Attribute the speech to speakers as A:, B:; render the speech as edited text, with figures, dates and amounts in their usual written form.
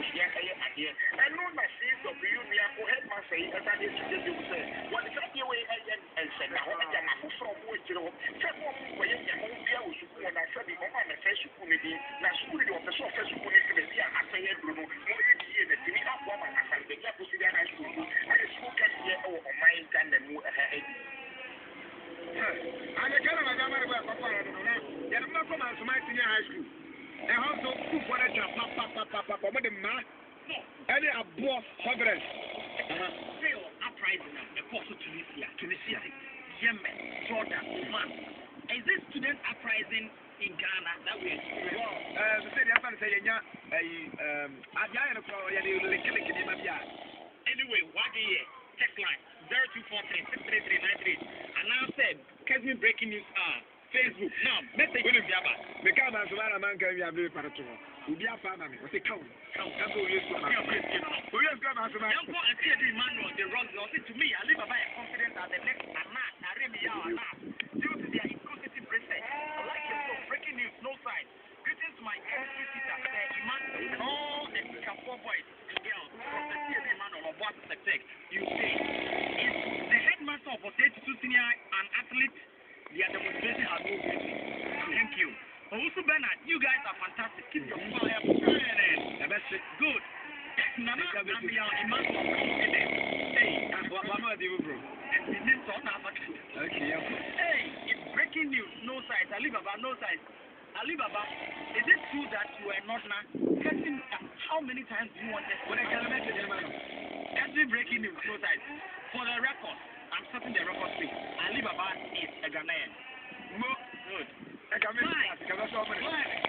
A: abusua ɛyɛ adeɛ ɛno na CW bia ko headmaster yi ɛsa de sɛ de sɛ wɔde sɛ deɛ wei ɛyɛ nsɛnna hɔ ɛgya na foforɔ mo akyire hɔ sɛ mo wɔyɛ nyama bia wɔ sukuu na sɛ bi ɔma na sɛ sukuu ne din na sukuu de ɔpɛ sɛ ɔfɛ sukuu ne sɛ bi a asɛyɛ duro no mo yɛ die na timi aboa ma asante bi akɔsi de high school so ayɛ sukuu kɛseɛ ɛwɔ ɔman Ghana mu ɛha ɛdi
B: ane kala na gama ba papa na no ya na ko man suma senior high school e ho so ku for na papa mo de ma any abo conference
A: still uprising na course Tunisia Yemen Jordan Oman is this student uprising in Ghana that we experience
B: the say the after say yenya adia ya ko ya de lekele ma bia
A: anyway what the text line 0243-633-93 and now said Kesmin breaking news Facebook now message when you aba
B: me ka ba so na man kan wi abe para to obi afa na me o se kawo ka go yes ko ma o yes ko ma so ma
A: yanko atie di Emmanuel the wrong no say to me I live about confident that the next Anna Naremi ya Anna due to their inquisitive research I like it so breaking news no sign greetings to my chemistry teacher Emmanuel and all the teacher 4 boys and girls from the CAB Emmanuel of what tech you say is the headmaster of Potato Senior an athlete. They are demonstrating our movement. Thank you. Also, Bernard, you guys are fantastic. Keep your fire burning.
B: That's it.
A: Good. Nana, I'm your Emmanuel. Hey,
B: what am I doing, bro?
A: And the name is
B: okay, yeah.
A: Hey, it's breaking news. No size. Alibaba, no size. Alibaba, is it true that you are not now? How many times do you want this?
B: What I can imagine,
A: every breaking news, no size. For the record, I'm setting the record straight. Alibaba is a Ghanaian.
B: Good. I can